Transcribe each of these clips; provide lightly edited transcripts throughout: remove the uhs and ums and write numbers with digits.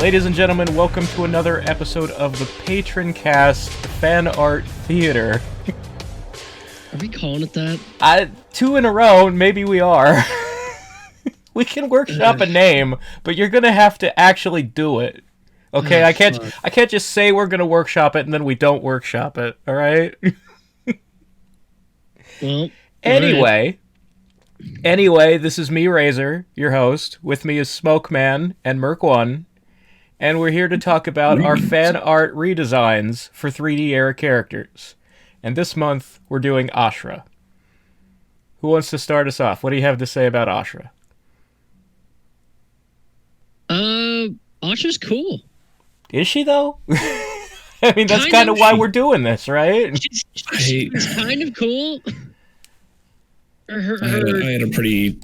Ladies and gentlemen, welcome to another episode of the PatronKast Fan Art Theater. Are we calling it that? 2 in a row, maybe we are. We can workshop a name, but you're gonna have to actually do it. Okay, I can't just say we're gonna workshop it and then we don't workshop it, alright? Well, Anyway, this is me, Razor, your host. With me is Smokeman and Merc1. And we're here to talk about our fan art redesigns for 3D era characters. And this month, we're doing Ashra. Who wants to start us off? What do you have to say about Ashra? Ashrah's cool. Is she, though? I mean, that's kind of why we're doing this, right? She's kind of cool. I had a pretty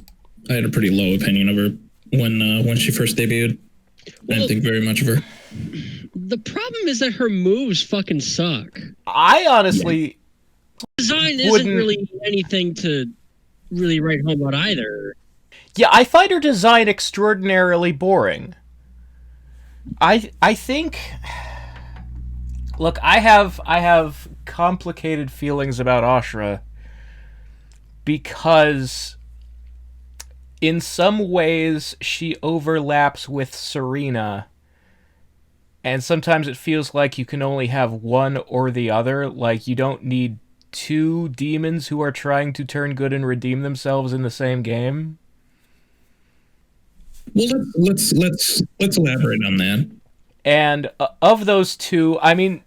low opinion of her when she first debuted. I didn't think very much of her. The problem is that her moves fucking suck. I honestly... Design isn't really anything to really write home about either. Yeah, I find her design extraordinarily boring. I think... Look, I have complicated feelings about Ashra because in some ways she overlaps with Serena, and sometimes it feels like you can only have one or the other. Like, you don't need two demons who are trying to turn good and redeem themselves in the same game. Well, let's elaborate on that. And of those two, I mean,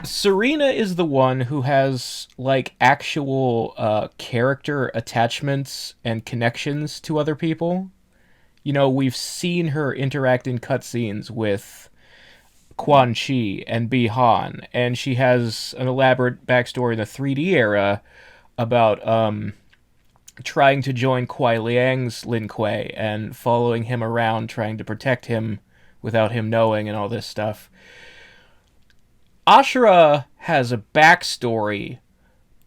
Serena is the one who has, like, actual character attachments and connections to other people. You know, we've seen her interact in cutscenes with Quan Chi and Bi-Han, and she has an elaborate backstory in the 3D era about trying to join Kuai Liang's Lin Kuei and following him around, trying to protect him without him knowing and all this stuff. Ashrah has a backstory,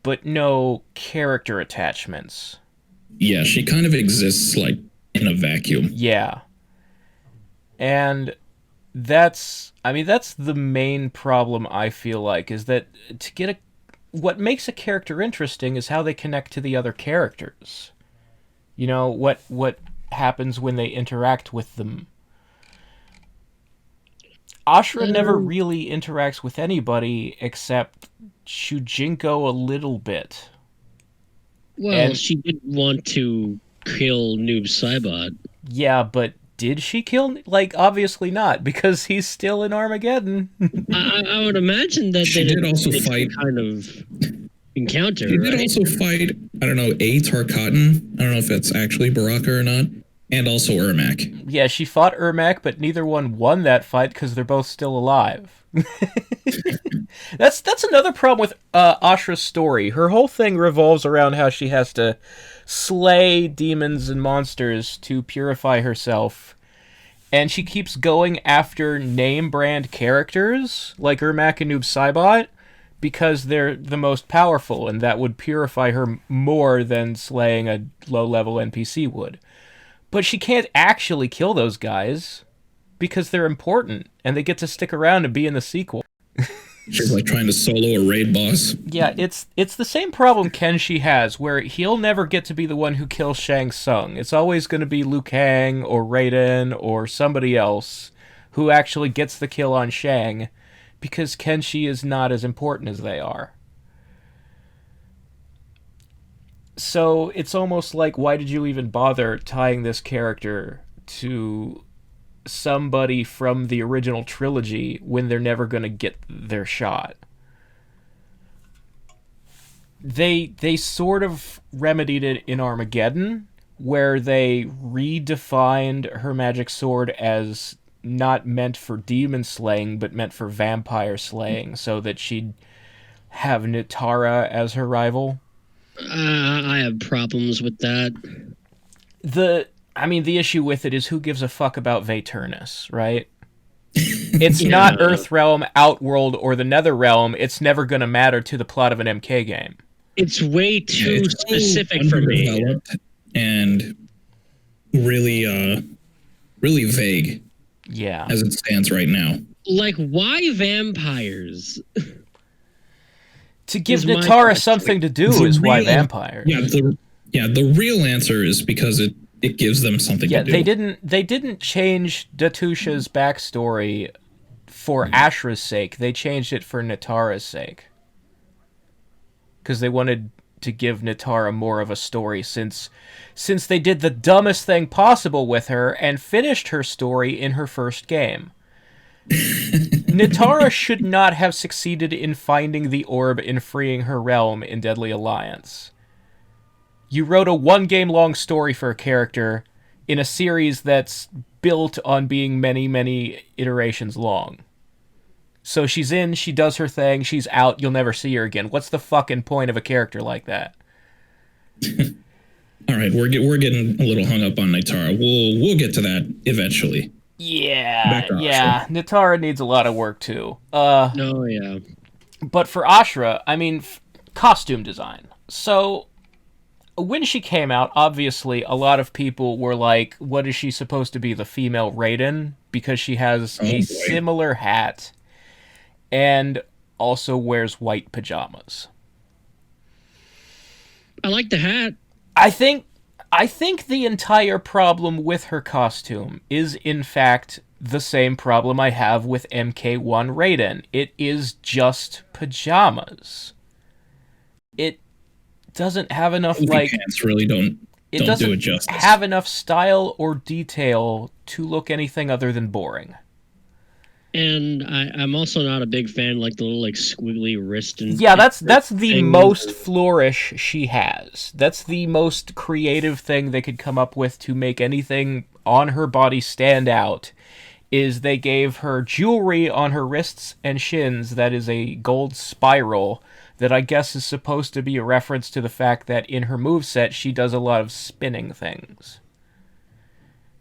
but no character attachments. Yeah, she kind of exists, like, in a vacuum. Yeah. And that's the main problem, I feel like, is that what makes a character interesting is how they connect to the other characters. You know, what happens when they interact with them. Ashra never really interacts with anybody except Shujinko a little bit. Well, she did want to kill Noob Saibot. Yeah, but did she kill? Like, obviously not, because he's still in Armageddon. I would imagine that she did also fight kind of encounter. She did also fight, I don't know, a Tarkatan. I don't know if it's actually Baraka or not. And also Ermac. Yeah, she fought Ermac, but neither one won that fight because they're both still alive. That's another problem with Ashrah's story. Her whole thing revolves around how she has to slay demons and monsters to purify herself. And she keeps going after name-brand characters, like Ermac and Noob Saibot, because they're the most powerful, and that would purify her more than slaying a low-level NPC would. But she can't actually kill those guys because they're important and they get to stick around and be in the sequel. She's like trying to solo a raid boss. Yeah, it's the same problem Kenshi has, where he'll never get to be the one who kills Shang Tsung. It's always going to be Liu Kang or Raiden or somebody else who actually gets the kill on Shang because Kenshi is not as important as they are. So it's almost like, why did you even bother tying this character to somebody from the original trilogy when they're never going to get their shot? They sort of remedied it in Armageddon, where they redefined her magic sword as not meant for demon slaying, but meant for vampire slaying, so that she'd have Nitara as her rival. I have problems with that. The issue with it is, who gives a fuck about Vaeternus, right? It's not Earthrealm, Outworld, or the Netherrealm. It's never going to matter to the plot of an MK game. It's way too specific for me. And really vague. Yeah. as it stands right now. Like, why vampires? To give Natara something to do is why vampires. Yeah, the real answer is because it gives them something to do. They didn't change Datusha's backstory for Ashrah's sake. They changed it for Natara's sake. Because they wanted to give Natara more of a story since they did the dumbest thing possible with her and finished her story in her first game. Natara should not have succeeded in finding the orb and freeing her realm in Deadly Alliance. You wrote a 1 game long story for a character in a series that's built on being many, many iterations long. So she's in, she does her thing, she's out, you'll never see her again. What's the fucking point of a character like that? All right, we're getting a little hung up on Natara. We'll get to that eventually. Yeah. Natara needs a lot of work too. Oh yeah. But for Ashra, I mean, costume design. So when she came out, obviously a lot of people were like, "What is she supposed to be, the female Raiden?" Because she has a similar hat, and also wears white pajamas. I like the hat. I think the entire problem with her costume is, in fact, the same problem I have with MK1 Raiden. It is just pajamas. It doesn't have enough, pants really don't do it justice. Have enough style or detail to look anything other than boring. And I'm also not a big fan like the little squiggly wrist and that's the most flourish she has. That's the most creative thing they could come up with to make anything on her body stand out. Is they gave her jewelry on her wrists and shins that is a gold spiral that I guess is supposed to be a reference to the fact that in her moveset she does a lot of spinning things.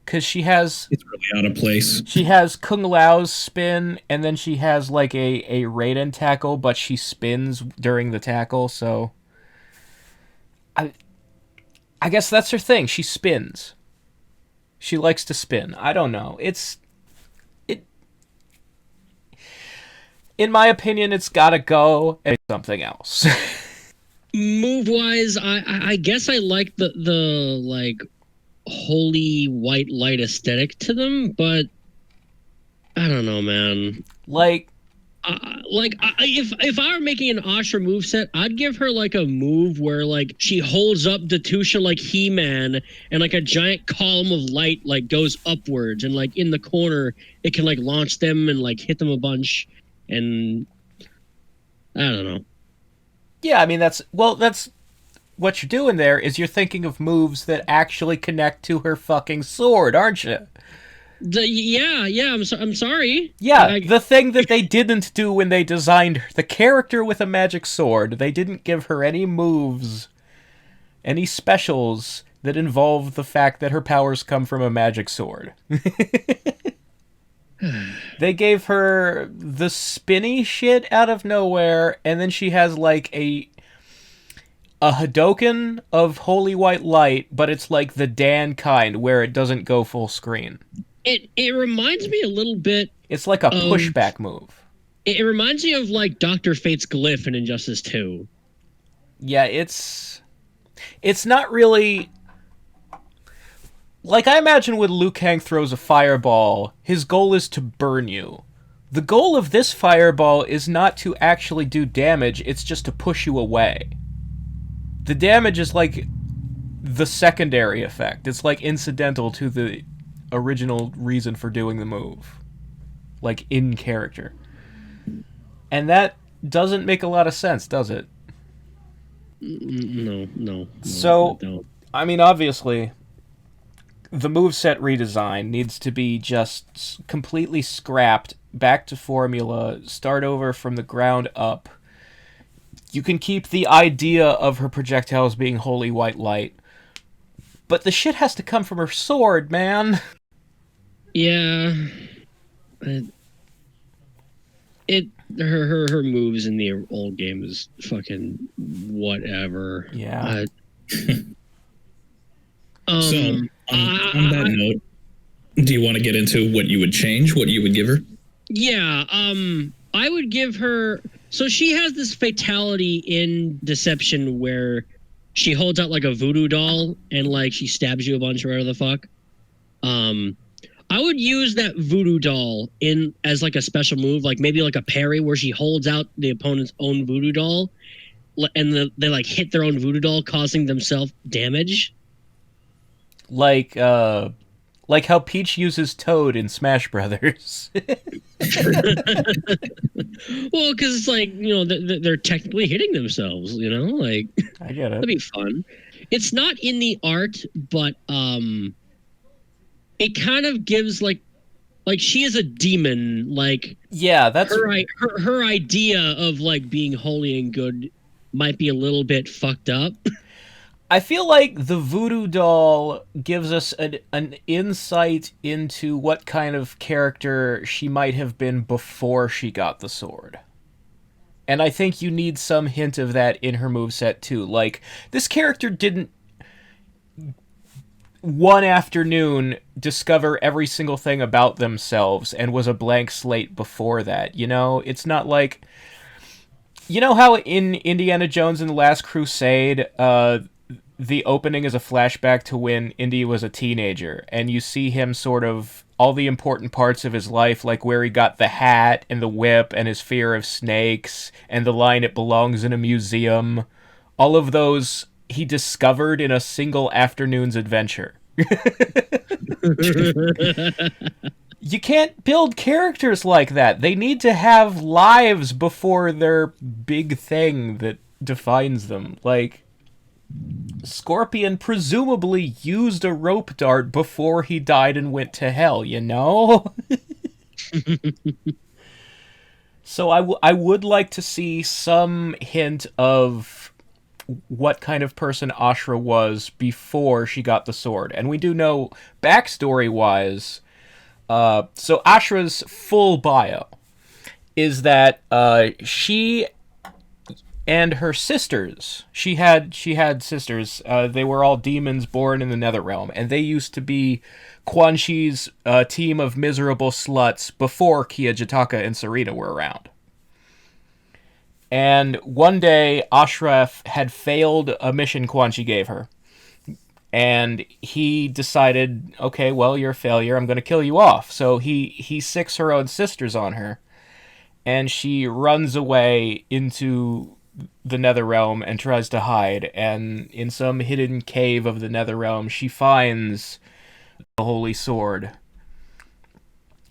Because she has... It's really out of place. She has Kung Lao's spin, and then she has, a Raiden tackle, but she spins during the tackle, so... I guess that's her thing. She spins. She likes to spin. I don't know. In my opinion, it's gotta go and something else. Move-wise, I guess I like the holy white light aesthetic to them, but I don't know, man. If I were making an Ashra moveset, I'd give her a move where she holds up Datusha like He-Man, and a giant column of light goes upwards, and in the corner it can launch them and hit them a bunch, and I don't know. Yeah, I mean that's what you're doing there is you're thinking of moves that actually connect to her fucking sword, aren't you? I'm sorry. Yeah, the thing that they didn't do when they designed the character with a magic sword, they didn't give her any moves, any specials that involve the fact that her powers come from a magic sword. They gave her the spinny shit out of nowhere, and then she has a Hadoken of holy white light, but it's the Dan kind, where it doesn't go full screen. It reminds me a little bit... It's like a pushback move. It reminds me of Dr. Fate's glyph in Injustice 2. Yeah, it's not really... I imagine when Liu Kang throws a fireball, his goal is to burn you. The goal of this fireball is not to actually do damage, it's just to push you away. The damage is the secondary effect. It's incidental to the original reason for doing the move. In character. And that doesn't make a lot of sense, does it? No. So, I mean, obviously, the moveset redesign needs to be just completely scrapped, back to formula, start over from the ground up. You can keep the idea of her projectiles being holy white light, but the shit has to come from her sword, man. Yeah. Her moves in the old game is fucking whatever. Yeah. So on that note, Do you want to get into what you would change, what you would give her? Yeah, I would give her. So she has this fatality in Deception where she holds out like a voodoo doll and like she stabs you a bunch or whatever the fuck. I would use that voodoo doll in as like a special move, like maybe like a parry where she holds out the opponent's own voodoo doll, and they like hit their own voodoo doll, causing themselves damage. Like how Peach uses Toad in Smash Brothers. Well, because it's like, they're technically hitting themselves. Like I get it. that'd be fun. It's not in the art, but it kind of gives like she is a demon. Like, yeah, that's her idea of like being holy and good might be a little bit fucked up. I feel like the voodoo doll gives us an insight into what kind of character she might have been before she got the sword. And I think you need some hint of that in her moveset too. Like, this character didn't one afternoon discover every single thing about themselves and was a blank slate before that, It's not like... You know how in Indiana Jones and the Last Crusade, the opening is a flashback to when Indy was a teenager, and you see him sort of all the important parts of his life, like where he got the hat and the whip and his fear of snakes and the line "it belongs in a museum." All of those he discovered in a single afternoon's adventure. You can't build characters like that. They need to have lives before their big thing that defines them. Like, Scorpion presumably used a rope dart before he died and went to hell, So I would like to see some hint of what kind of person Ashra was before she got the sword. And we do know, backstory-wise, so Ashra's full bio is that she and her sisters, she had sisters, they were all demons born in the Netherrealm, and they used to be Quan Chi's team of miserable sluts before Kia Jataka and Serena were around. And one day, Ashrah had failed a mission Quan Chi gave her. And he decided, okay, well, you're a failure, I'm going to kill you off. So he sicks her own sisters on her. And she runs away into the Netherrealm and tries to hide. And in some hidden cave of the Netherrealm, she finds the Holy Sword.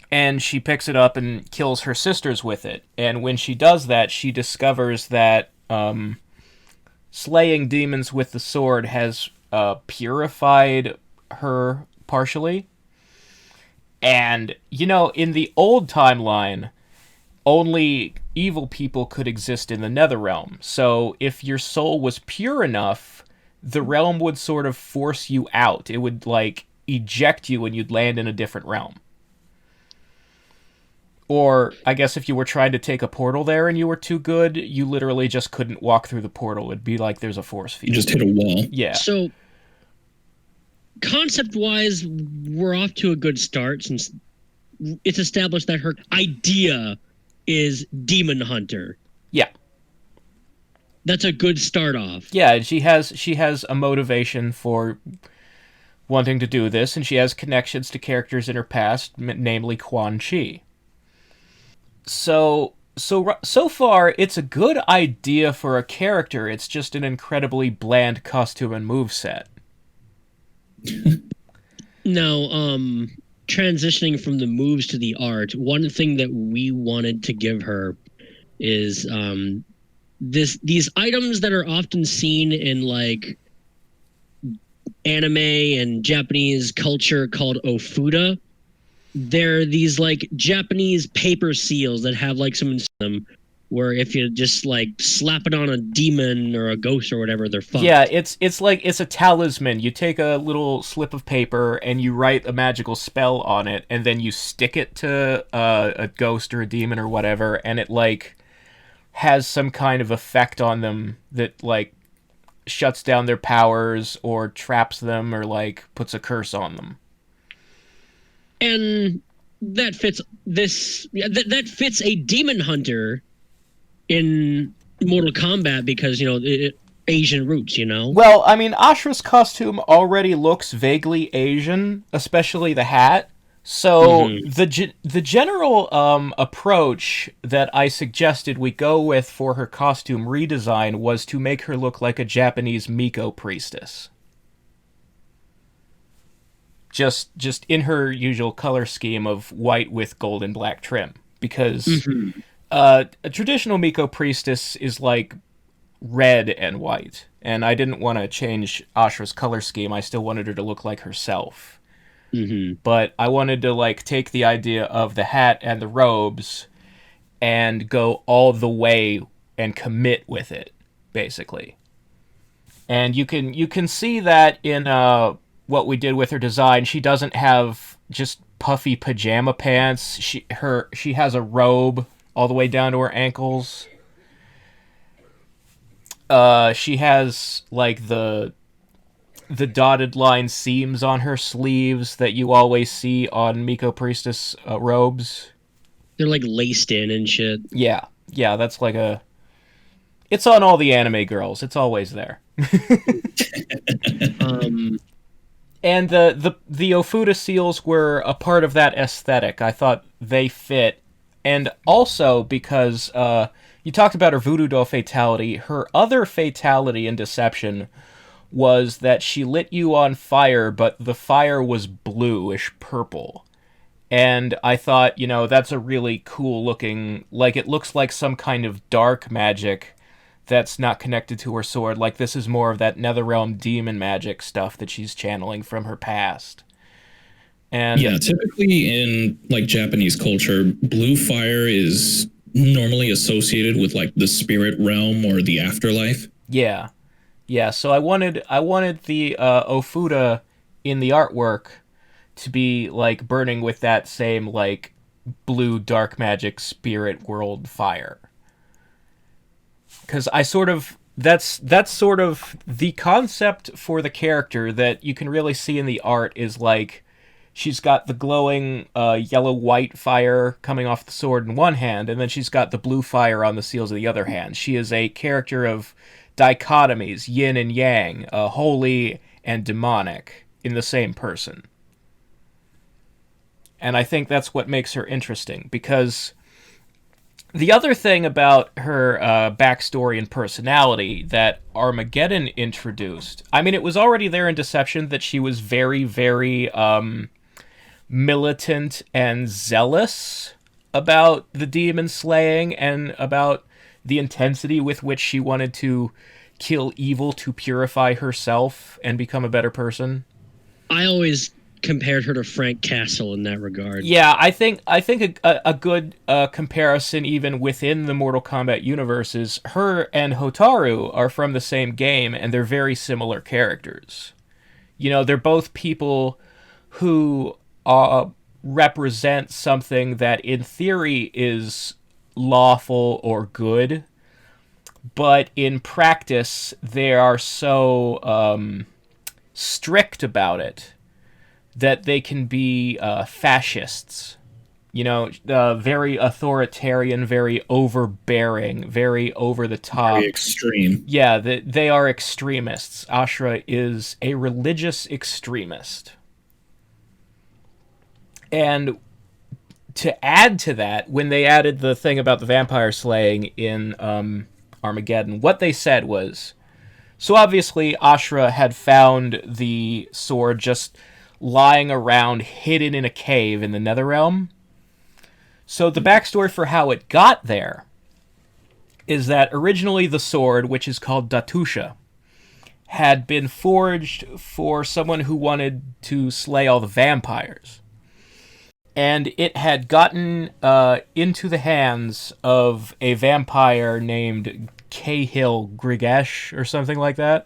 And she picks it up and kills her sisters with it. And when she does that, she discovers that slaying demons with the sword has purified her partially. And, in the old timeline, only evil people could exist in the Netherrealm. So if your soul was pure enough, the realm would sort of force you out. It would, eject you and you'd land in a different realm. Or, I guess if you were trying to take a portal there and you were too good, you literally just couldn't walk through the portal. It'd be like there's a force field. You just hit a wall. Yeah. So, concept-wise, we're off to a good start since it's established that her idea is Demon Hunter. Yeah. That's a good start off. Yeah, she has a motivation for wanting to do this, and she has connections to characters in her past, namely Quan Chi. So far, it's a good idea for a character. It's just an incredibly bland costume and moveset. Now, transitioning from the moves to the art, one thing that we wanted to give her is these items that are often seen in like anime and Japanese culture called ofuda. They're these like Japanese paper seals that have like some in them, where if you just like slap it on a demon or a ghost or whatever, they're fucked. Yeah, it's a talisman. You take a little slip of paper and you write a magical spell on it, and then you stick it to a ghost or a demon or whatever, and it like has some kind of effect on them that like shuts down their powers or traps them or like puts a curse on them. And that fits that fits a demon hunter in Mortal Kombat because, Asian roots, Well, I mean, Ashrah's costume already looks vaguely Asian, especially the hat. So the general approach that I suggested we go with for her costume redesign was to make her look like a Japanese Miko priestess. Just in her usual color scheme of white with gold and black trim. Because a traditional Miko priestess is like red and white. And I didn't want to change Ashrah's color scheme. I still wanted her to look like herself. But I wanted to like take the idea of the hat and the robes and go all the way and commit with it, basically. And you can see that in what we did with her design. She doesn't have just puffy pajama pants. She has a robe all the way down to her ankles. She has like the dotted line seams on her sleeves that you always see on Miko Priestess robes. They're like laced in and shit. Yeah, that's like it's on all the anime girls. It's always there. And the Ofuda seals were a part of that aesthetic. I thought they fit. And also because you talked about her voodoo doll fatality. Her other fatality in Deception was that she lit you on fire, but the fire was bluish purple. And I thought, that's a really cool looking, like it looks like some kind of dark magic that's not connected to her sword. Like this is more of that Netherrealm demon magic stuff that she's channeling from her past. And yeah, typically in like Japanese culture, blue fire is normally associated with like the spirit realm or the afterlife. Yeah. Yeah, so I wanted the Ofuda in the artwork to be like burning with that same like blue dark magic spirit world fire. Cuz that's sort of the concept for the character that you can really see in the art is like she's got the glowing yellow white fire coming off the sword in one hand and then she's got the blue fire on the seals of the other hand. She is a character of dichotomies, yin and yang, holy and demonic in the same person. And I think that's what makes her interesting, because the other thing about her backstory and personality that Armageddon introduced, I mean, it was already there in Deception that she was very, very militant and zealous about the demon slaying and about the intensity with which she wanted to kill evil to purify herself and become a better person. I always compared her to Frank Castle in that regard. Yeah, I think a good comparison even within the Mortal Kombat universe is her and Hotaru are from the same game and they're very similar characters. They're both people who represent something that in theory is lawful or good, but in practice they are so strict about it that they can be fascists. Very authoritarian, very overbearing, very over the top. Very extreme. Yeah, they are extremists. Ashra is a religious extremist. And to add to that, when they added the thing about the vampire slaying in Armageddon, what they said was, so obviously Ashra had found the sword just lying around hidden in a cave in the Netherrealm. So the backstory for how it got there is that originally the sword, which is called Datusha, had been forged for someone who wanted to slay all the vampires. And it had gotten into the hands of a vampire named Cahill Grigesh or something like that.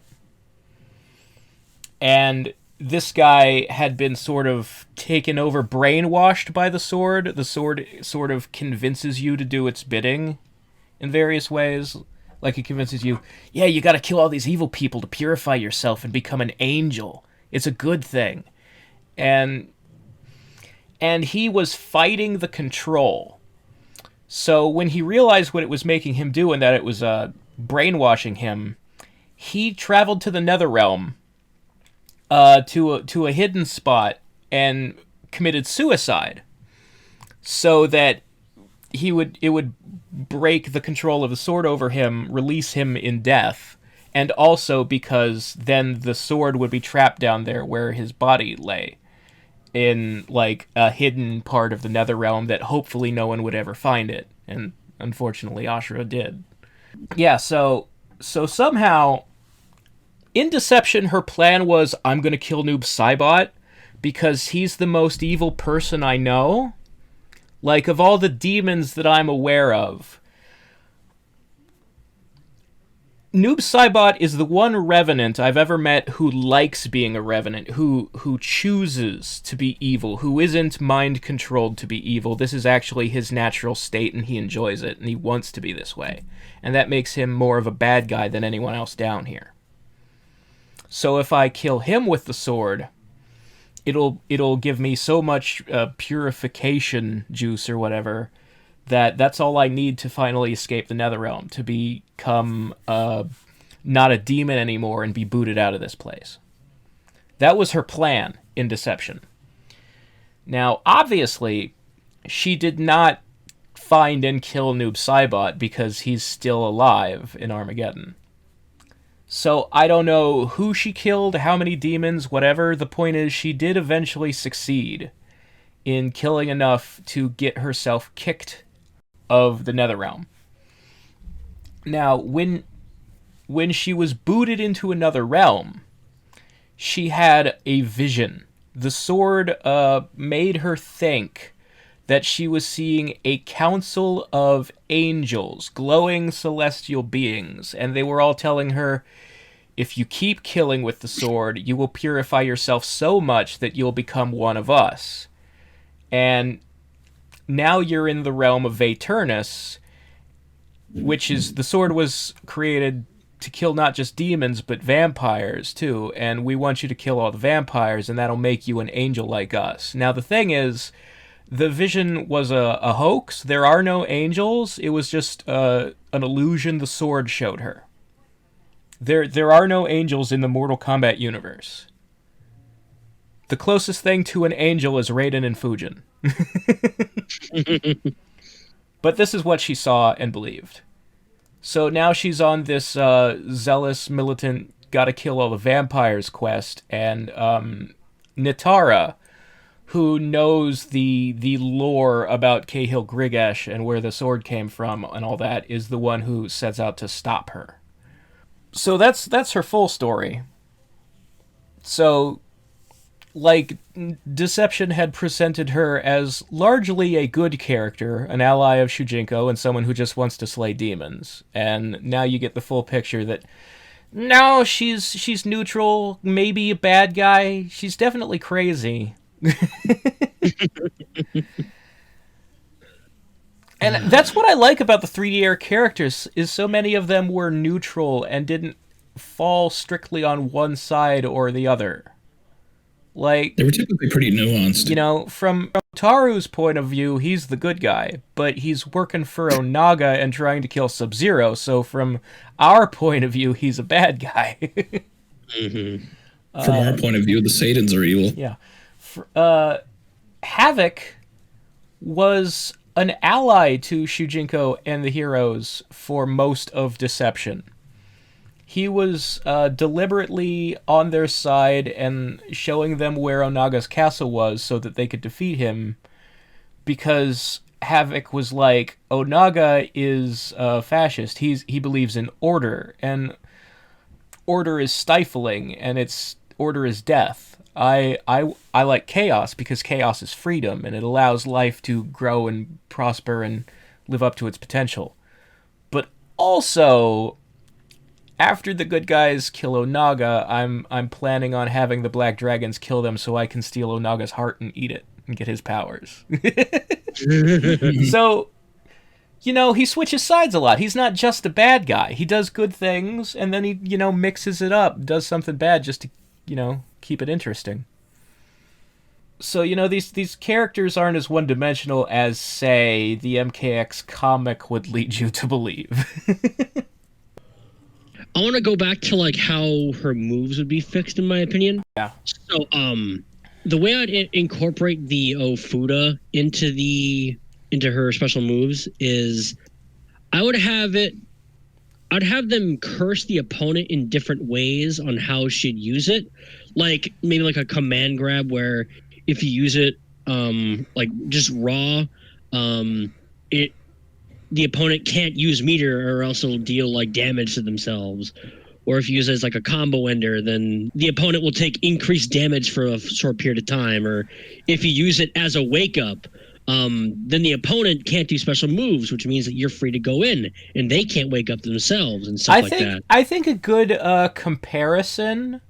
And this guy had been sort of taken over, brainwashed by the sword. The sword sort of convinces you to do its bidding in various ways. Like it convinces you, yeah, you gotta kill all these evil people to purify yourself and become an angel. It's a good thing. And and he was fighting the control. So when he realized what it was making him do and that it was brainwashing him, he traveled to the Netherrealm, to a hidden spot, and committed suicide, so that it would break the control of the sword over him, release him in death, and also because then the sword would be trapped down there where his body lay, in like a hidden part of the Netherrealm that hopefully no one would ever find it, and unfortunately Ashra did. Yeah, so somehow in Deception her plan was, I'm gonna kill Noob Saibot because he's the most evil person I know. Like, of all the demons that I'm aware of, Noob Saibot is the one Revenant I've ever met who likes being a Revenant, who chooses to be evil, who isn't mind-controlled to be evil. This is actually his natural state, and he enjoys it, and he wants to be this way. And that makes him more of a bad guy than anyone else down here. So if I kill him with the sword, it'll give me so much purification juice or whatever that's all I need to finally escape the Netherrealm, to become not a demon anymore and be booted out of this place. That was her plan in Deception. Now, obviously, she did not find and kill Noob Saibot because he's still alive in Armageddon. So I don't know who she killed, how many demons, whatever. The point is, she did eventually succeed in killing enough to get herself kicked of the Netherrealm. Now, when she was booted into another realm, she had a vision. The sword made her think that she was seeing a council of angels, glowing celestial beings, and they were all telling her, if you keep killing with the sword, you will purify yourself so much that you'll become one of us. And now you're in the realm of Vaeternus, which is, the sword was created to kill not just demons, but vampires, too. And we want you to kill all the vampires, and that'll make you an angel like us. Now, the thing is, the vision was a hoax. There are no angels. It was just an illusion the sword showed her. There are no angels in the Mortal Kombat universe. The closest thing to an angel is Raiden and Fujin. But this is what she saw and believed. So now she's on this zealous, militant, gotta kill all the vampires quest, and Nitara, who knows the lore about Cahill Grigash and where the sword came from and all that, is the one who sets out to stop her. So that's her full story. So, like, Deception had presented her as largely a good character, an ally of Shujinko, and someone who just wants to slay demons. And now you get the full picture that, no, she's neutral, maybe a bad guy. She's definitely crazy. And that's what I like about the 3D Air characters, is so many of them were neutral and didn't fall strictly on one side or the other. Like, they were typically pretty nuanced. You know, from Taru's point of view, he's the good guy, but he's working for Onaga and trying to kill Sub-Zero, so from our point of view, he's a bad guy. Mm-hmm. From our point of view, the Satans are evil. Yeah. Havik was an ally to Shujinko and the heroes for most of Deception. He was deliberately on their side and showing them where Onaga's castle was so that they could defeat him, because Havik was like, Onaga is fascist. He believes in order, and order is stifling, and order is death. I like chaos because chaos is freedom, and it allows life to grow and prosper and live up to its potential. But also, after the good guys kill Onaga, I'm planning on having the Black Dragons kill them so I can steal Onaga's heart and eat it and get his powers. So, you know, he switches sides a lot. He's not just a bad guy. He does good things, and then he, you know, mixes it up, does something bad just to, you know, keep it interesting. So, these characters aren't as one-dimensional as, say, the MKX comic would lead you to believe. I want to go back to like how her moves would be fixed, in my opinion. Yeah. So, the way I'd incorporate the Ofuda into her special moves is I'd have them curse the opponent in different ways on how she'd use it. Like maybe like a command grab where if you use it like just raw, the opponent can't use meter or else it'll deal like damage to themselves. Or if you use it as like a combo ender, then the opponent will take increased damage for a short period of time. Or if you use it as a wake up, then the opponent can't do special moves, which means that you're free to go in and they can't wake up themselves and stuff that. I think a good comparison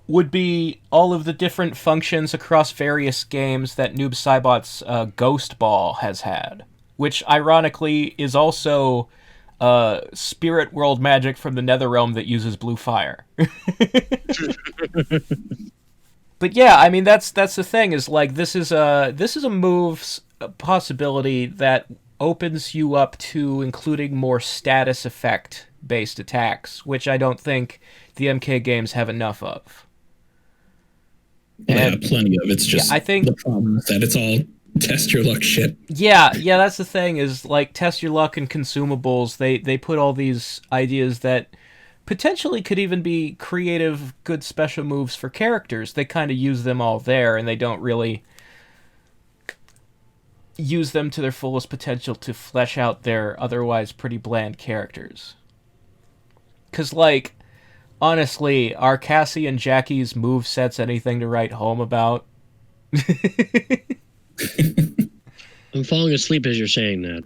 would be all of the different functions across various games that Noob Saibot's Ghost Ball has had, which ironically is also spirit world magic from the Netherrealm that uses blue fire. But yeah, I mean that's the thing is like this is a move's possibility that opens you up to including more status effect based attacks, which I don't think the MK games have enough of. Yeah, plenty of. It's just I think the problem is that it's all test your luck shit. Yeah, that's the thing is like test your luck and consumables. They put all these ideas that potentially could even be creative, good special moves for characters. They kind of use them all there, and they don't really use them to their fullest potential to flesh out their otherwise pretty bland characters. Because, like, honestly, are Cassie and Jackie's movesets anything to write home about? I'm falling asleep as you're saying that.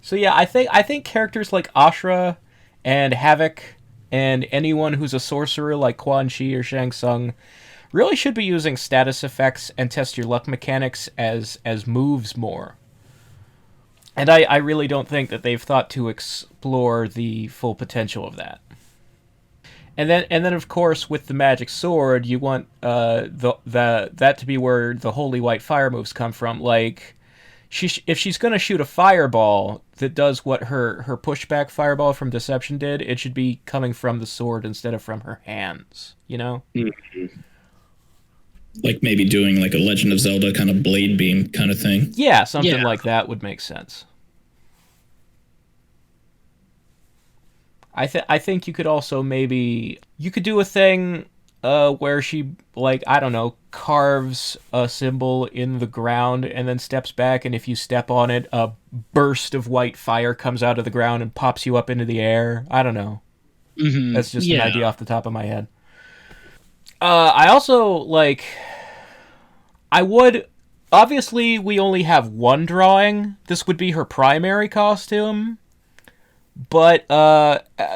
So yeah, I think characters like Ashra and Havoc and anyone who's a sorcerer like Quan Chi or Shang Tsung really should be using status effects and test your luck mechanics as moves more. And I really don't think that they've thought to explore the full potential of that. And then of course with the magic sword, you want that to be where the holy white fire moves come from. Like if she's going to shoot a fireball that does what her pushback fireball from Deception did, it should be coming from the sword instead of from her hands, you know? Mm-hmm. Like maybe doing like a Legend of Zelda kind of blade beam kind of thing. Yeah, something like that would make sense. I think you could also you could do a thing where she, like, I don't know, carves a symbol in the ground and then steps back, and if you step on it, a burst of white fire comes out of the ground and pops you up into the air. I don't know. Mm-hmm. That's just an idea off the top of my head. I also, obviously we only have one drawing. This would be her primary costume. But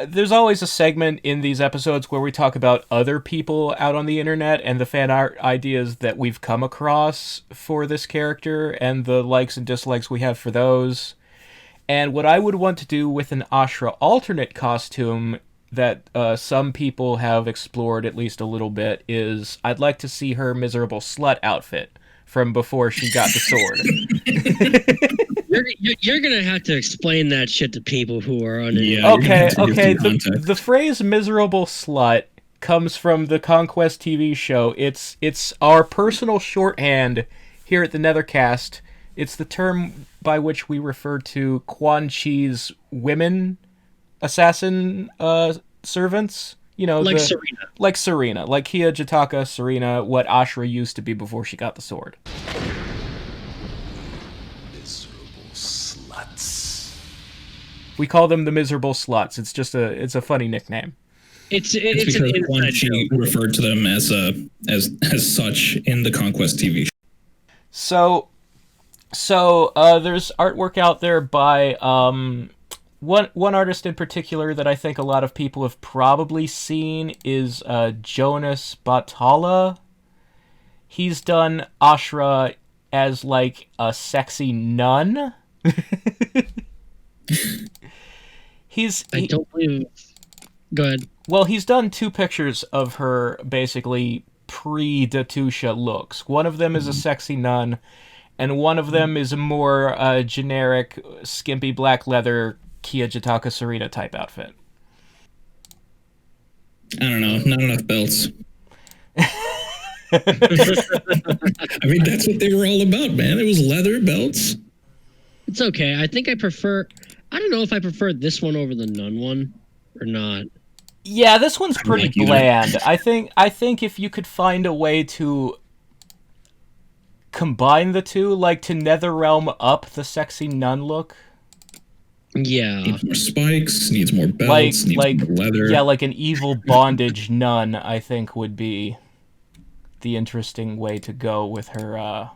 there's always a segment in these episodes where we talk about other people out on the internet and the fan art ideas that we've come across for this character and the likes and dislikes we have for those. And what I would want to do with an Ashra alternate costume that some people have explored at least a little bit is I'd like to see her miserable slut outfit from before she got the sword. You're gonna have to explain that shit to people who are on it. Yeah, okay. The phrase "miserable slut" comes from the Conquest TV show. It's our personal shorthand here at the Nethercast. It's the term by which we refer to Quan Chi's women assassin servants. You know, Serena. Like Serena. Like Kia Jataka Serena, what Ashra used to be before she got the sword. We call them the miserable sluts. It's just it's a funny nickname. It's because Quan Chi referred to them as such in the Conquest TV show. So there's artwork out there by one artist in particular that I think a lot of people have probably seen is Jonas Batala. He's done Ashra as like a sexy nun. I don't believe. Go ahead. Well, he's done 2 pictures of her basically pre-Datusha looks. One of them is a sexy nun, and one of them is a more generic, skimpy black leather Kia Jataka Sarita type outfit. I don't know, not enough belts. I mean, that's what they were all about, man. It was leather belts. It's okay. I think I prefer. I don't know if I prefer this one over the nun one or not. Yeah, this one's pretty like either. bland. I think if you could find a way to combine the two, like to Netherrealm up the sexy nun look. Yeah. Needs more spikes, needs more belts, needs more leather. Yeah, like an evil bondage nun, I think would be the interesting way to go with her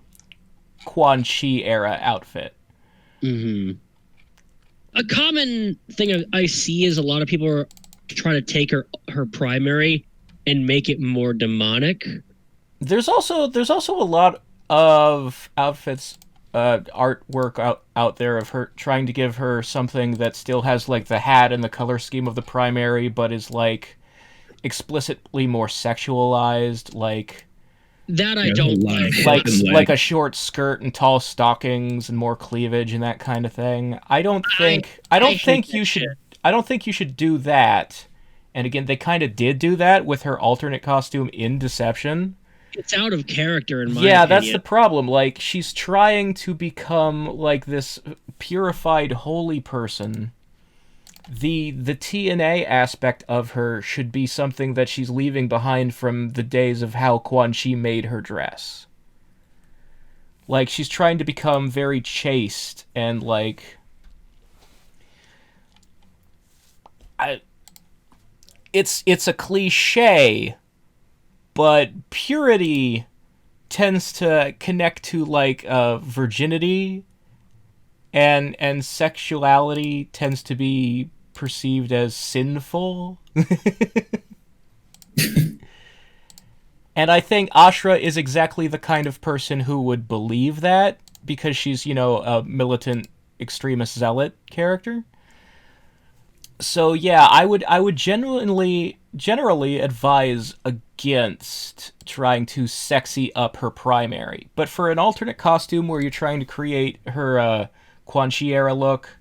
Quan Chi era outfit. Mm-hmm. A common thing I see is a lot of people are trying to take her primary and make it more demonic. There's also a lot of outfits, artwork out there of her trying to give her something that still has like the hat and the color scheme of the primary, but is like explicitly more sexualized, like that I don't like a short skirt and tall stockings and more cleavage and that kind of thing. I don't think you should do that. And again, they kind of did do that with her alternate costume in Deception. It's out of character in my opinion. Yeah, that's the problem. Like, she's trying to become like this purified holy person. The TNA aspect of her should be something that she's leaving behind from the days of how Quan Chi made her dress. Like, she's trying to become very chaste and like it's a cliche, but purity tends to connect to like virginity, and sexuality tends to be perceived as sinful. And I think Ashra is exactly the kind of person who would believe that, because she's, a militant extremist zealot character. So yeah, I would generally advise against trying to sexy up her primary. But for an alternate costume where you're trying to create her Quan Chi era look,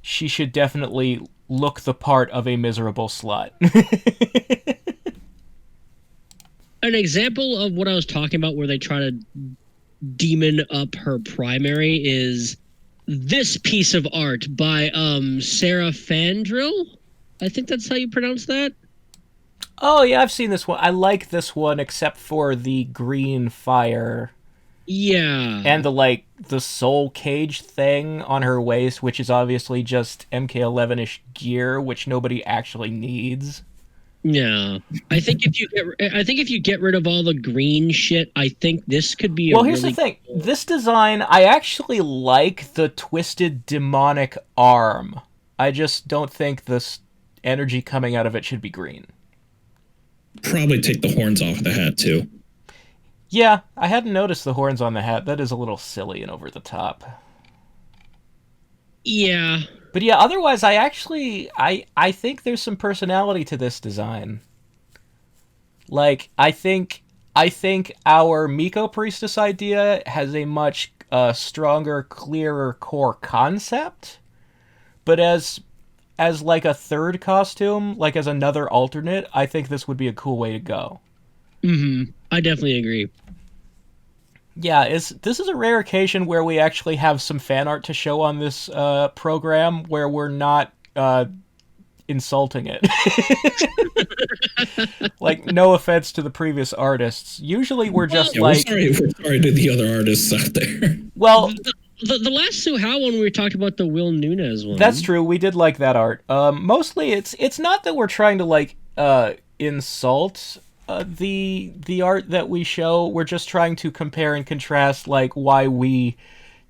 she should definitely look the part of a miserable slut. An example of what I was talking about where they try to demon up her primary is this piece of art by Sarah Fandrill. I think that's how you pronounce that. Oh yeah, I've seen this one. I like this one except for the green fire. Yeah. And the soul cage thing on her waist, which is obviously just MK11-ish gear, which nobody actually needs. Yeah, I think if you get rid of all the green shit, I think this could be. Well, here's the thing: this design, I actually like the twisted demonic arm. I just don't think this energy coming out of it should be green. Probably take the horns off the hat too. Yeah, I hadn't noticed the horns on the hat. That is a little silly and over the top. Yeah. But yeah, otherwise, I think there's some personality to this design. Like, I think our Miko Priestess idea has a much stronger, clearer core concept. But as like a third costume, like as another alternate, I think this would be a cool way to go. Mm-hmm. I definitely agree. Yeah, this is a rare occasion where we actually have some fan art to show on this program where we're not insulting it. Like, no offense to the previous artists. Usually we're just we're sorry to the other artists out there. Well, the last Suha one we talked about, the Will Nunez one. That's true. We did like that art. Mostly it's not that we're trying to like insult the art that we show. We're just trying to compare and contrast like why we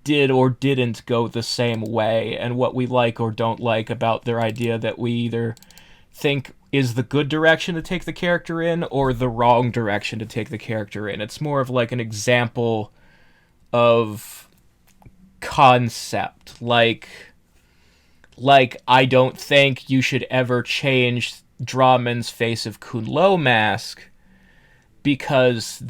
did or didn't go the same way and what we like or don't like about their idea that we either think is the good direction to take the character in or the wrong direction to take the character in. It's more of like an example of concept, like I don't think you should ever change Drahman's Face of Kunlo mask, because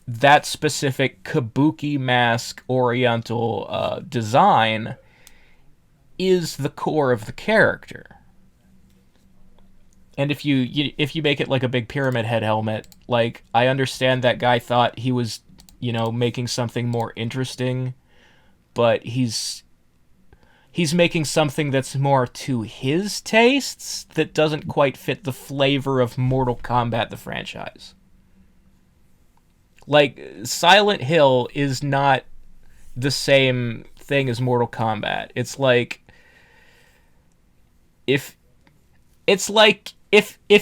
that specific kabuki mask oriental design is the core of the character. And if you make it like a big pyramid head helmet, like, I understand that guy thought he was, making something more interesting, but he's making something that's more to his tastes that doesn't quite fit the flavor of Mortal Kombat the franchise. Like, Silent Hill is not the same thing as Mortal Kombat. It's like if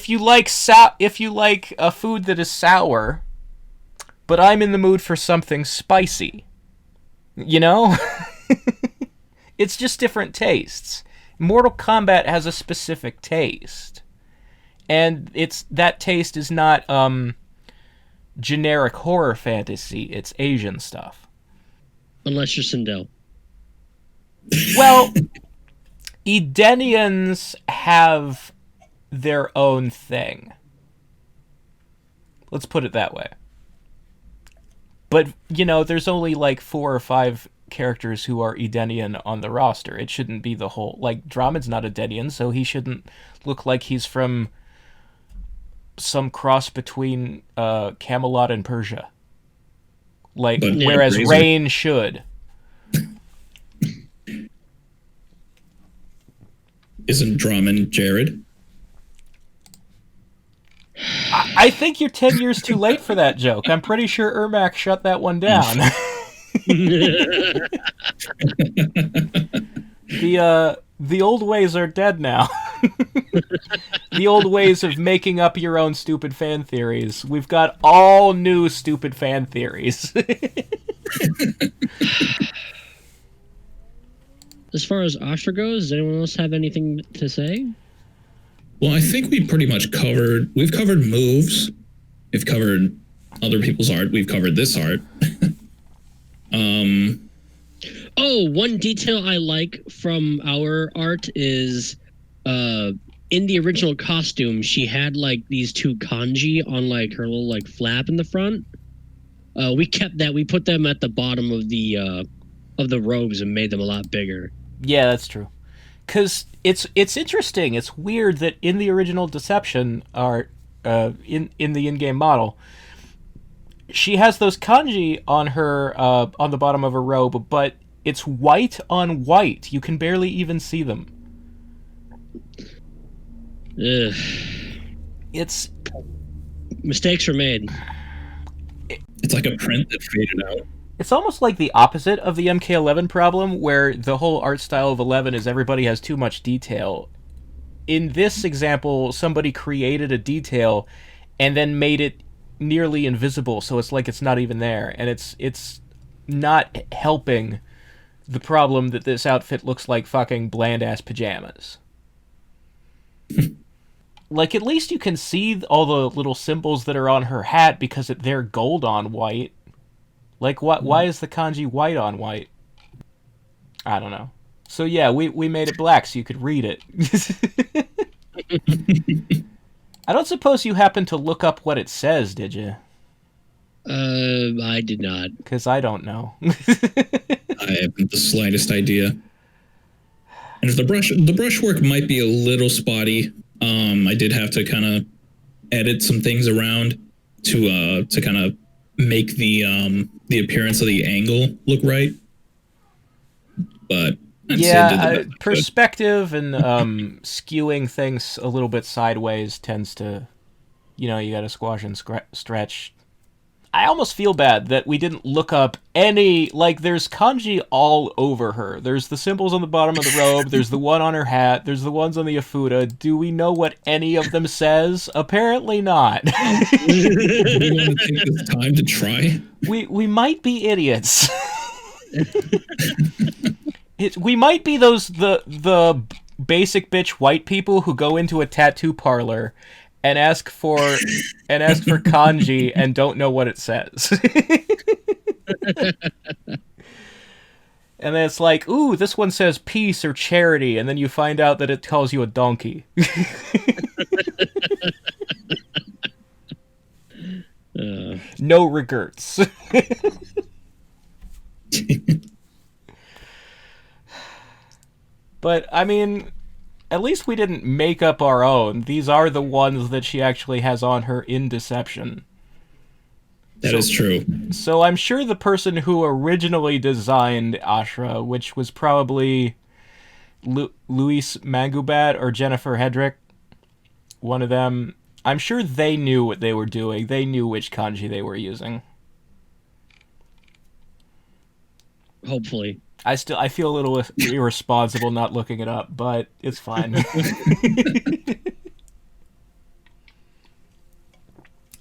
you like a food that is sour, but I'm in the mood for something spicy. It's just different tastes. Mortal Kombat has a specific taste. And that taste is not generic horror fantasy, it's Asian stuff. Unless you're Sindel. Well, Edenians have their own thing. Let's put it that way. But, there's only like 4 or 5 characters who are Edenian on the roster. It shouldn't be the whole... Like, Drahman's not Edenian, so he shouldn't look like he's from some cross between Camelot and Persia. Like, whereas Rain should. Isn't Drahman Jared? I think you're 10 years too late for that joke. I'm pretty sure Ermac shut that one down. The old ways are dead now. The old ways of making up your own stupid fan theories. We've got all new stupid fan theories. As far as Ashra goes, does anyone else have anything to say? Well, I think we pretty much we've covered moves. We've covered other people's art. We've covered this art. Oh, one detail I like from our art is in the original costume, she had like these 2 kanji on like her little like flap in the front. We kept that. We put them at the bottom of the robes and made them a lot bigger. Yeah, that's true. Because it's interesting. It's weird that in the original Deception art, in the in-game model, she has those kanji on her on the bottom of her robe, but it's white on white. You can barely even see them. Ugh. It's mistakes were made. It's like a print that faded out. It's almost like the opposite of the MK11 problem, where the whole art style of 11 is everybody has too much detail. In this example, somebody created a detail and then made it nearly invisible, so it's like it's not even there, and it's not helping the problem that this outfit looks like fucking bland-ass pajamas. Like, at least you can see all the little symbols that are on her hat because they're gold on white. Like, why is the kanji white on white? I don't know. So yeah, we made it black so you could read it. I don't suppose you happened to look up what it says, did you? I did not. Because I don't know. I haven't the slightest idea. And the brushwork might be a little spotty. I did have to kind of edit some things around to kind of make the appearance of the angle look right. But yeah, perspective and skewing things a little bit sideways tends to, you gotta squash and stretch. I almost feel bad that we didn't look up any, like, there's kanji all over her. There's the symbols on the bottom of the robe, there's the one on her hat, there's the ones on the Afuda. Do we know what any of them says? Apparently not. Do you want to take this time to try? We might be idiots. We might be the basic bitch white people who go into a tattoo parlor and ask for kanji and don't know what it says. And then it's like, ooh, this one says peace or charity, and then you find out that it calls you a donkey. No regrets. But, I mean, at least we didn't make up our own. These are the ones that she actually has on her in Deception. That is true. So I'm sure the person who originally designed Ashra, which was probably Luis Mangubat or Jennifer Hedrick, one of them, I'm sure they knew what they were doing. They knew which kanji they were using. Hopefully. I feel a little irresponsible not looking it up, but it's fine.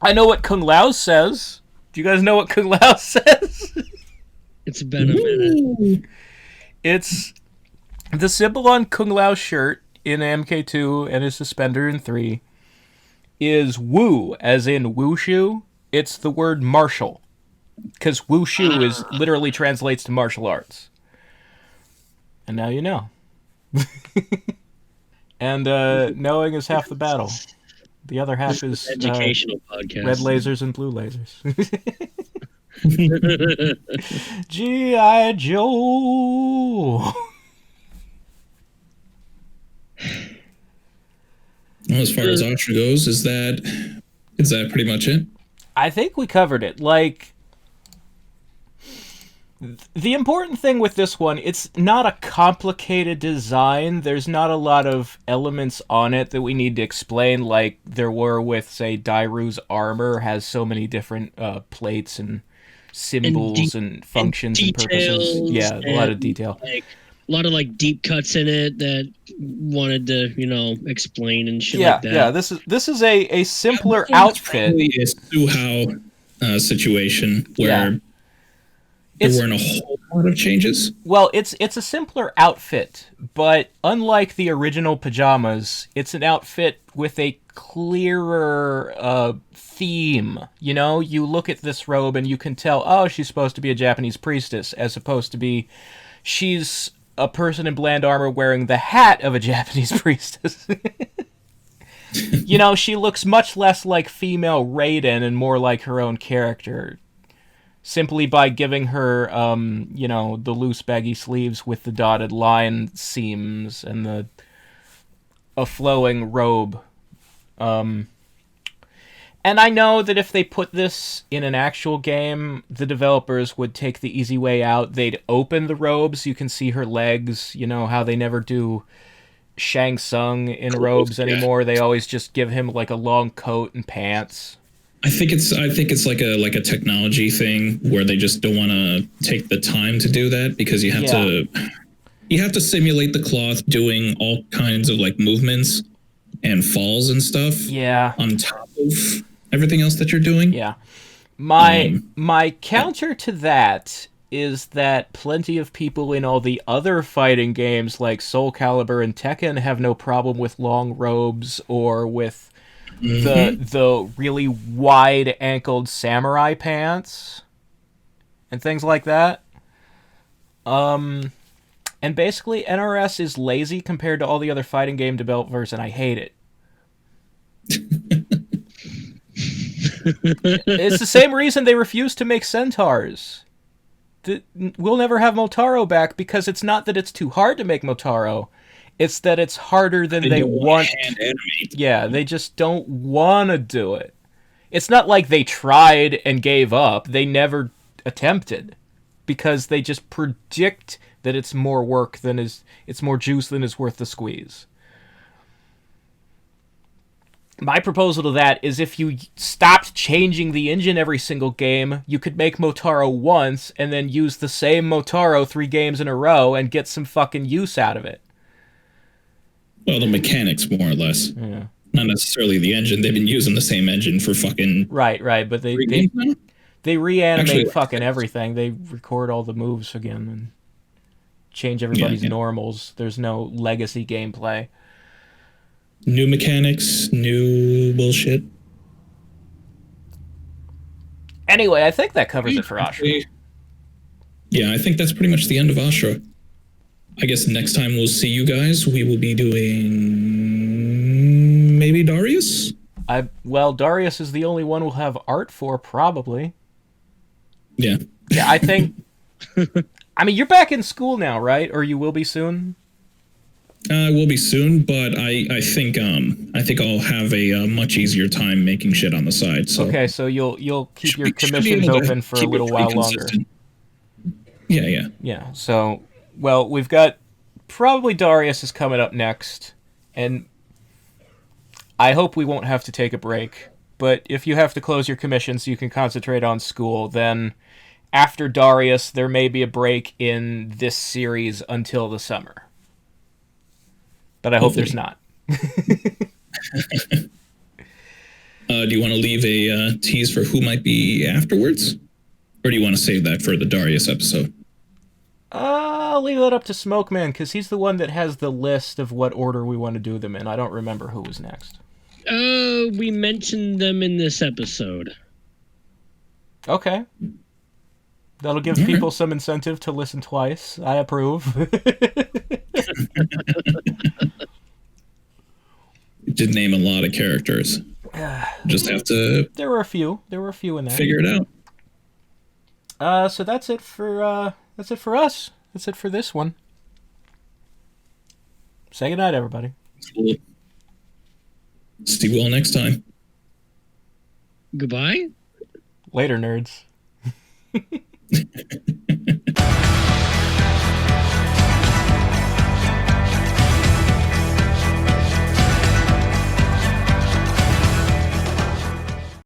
I know what Kung Lao says. Do you guys know what Kung Lao says? It's been a minute. It's the symbol on Kung Lao's shirt in MK2 and his suspender in 3 is Wu, as in wushu. It's the word martial. Because wushu is literally translates to martial arts. And now you know. And knowing is half the battle. The other half is educational podcast. Red lasers and blue lasers. G.I. Joe. Well, as far as Ashra goes, is that pretty much it? I think we covered it. Like, the important thing with this one, it's not a complicated design. There's not a lot of elements on it that we need to explain, like there were with, say, Dairu's armor has so many different plates and symbols and functions and purposes. Yeah, a lot of detail. Like, a lot of like deep cuts in it that wanted to, explain and shit like that. Yeah, this is a simpler outfit. It's a Suhao situation where there weren't a whole lot of changes. Well, it's a simpler outfit, but unlike the original pajamas, it's an outfit with a clearer theme. You look at this robe and you can tell, oh, she's supposed to be a Japanese priestess, as opposed to be she's a person in bland armor wearing the hat of a Japanese priestess. She looks much less like female Raiden and more like her own character. Simply by giving her, the loose baggy sleeves with the dotted line seams and a flowing robe. And I know that if they put this in an actual game, the developers would take the easy way out. They'd open the robe so you can see her legs. You know how they never do Shang Tsung in robes anymore. They always just give him like a long coat and pants. I think it's like a technology thing where they just don't want to take the time to do that because you have to simulate the cloth doing all kinds of like movements and falls and stuff. Yeah. On top of everything else that you're doing. Yeah. My counter to that is that plenty of people in all the other fighting games like Soul Calibur and Tekken have no problem with long robes or with the really wide ankled samurai pants and things like that. And basically NRS is lazy compared to all the other fighting game developers, and I hate it. It's the same reason they refuse to make centaurs. We'll never have Motaro back because it's not that it's too hard to make Motaro. It's that it's harder than they want. Yeah, they just don't want to do it. It's not like they tried and gave up. They never attempted because they just predict that it's more work it's more juice than is worth the squeeze. My proposal to that is if you stopped changing the engine every single game, you could make Motaro once and then use the same Motaro 3 games in a row and get some fucking use out of it. Well, the mechanics, more or less. Yeah. Not necessarily the engine. They've been using the same engine for fucking... Right, but they reanimate fucking everything. They record all the moves again and change everybody's normals. There's no legacy gameplay. New mechanics, new bullshit. Anyway, I think that covers it for Ashra. yeah, I think that's pretty much the end of Ashra. I guess next time we'll see you guys, we will be doing maybe Darius? Well, Darius is the only one we'll have art for, probably. Yeah. Yeah, I think. I mean, you're back in school now, right? Or you will be soon. We'll be soon, but I think I'll have a much easier time making shit on the side. So Okay, so you'll keep your should be commissions able to open for a keep it little pretty while longer. consistent. Yeah, yeah. Yeah. So, well, we've got probably Darius is coming up next, and I hope we won't have to take a break. But if you have to close your commission so you can concentrate on school, then after Darius, there may be a break in this series until the summer. But I hope there's not. Do you want to leave a tease for who might be afterwards? Or do you want to save that for the Darius episode? I'll leave that up to Smokeman, because he's the one that has the list of what order we want to do them in. I don't remember who was next. We mentioned them in this episode. Okay. That'll give people some incentive to listen twice. I approve. Did name a lot of characters. Just have to There were a few. There were a few in there. figure it out. So that's it for us. That's it for this one. Say goodnight, everybody. Cool. See you all next time. Goodbye. Later, nerds.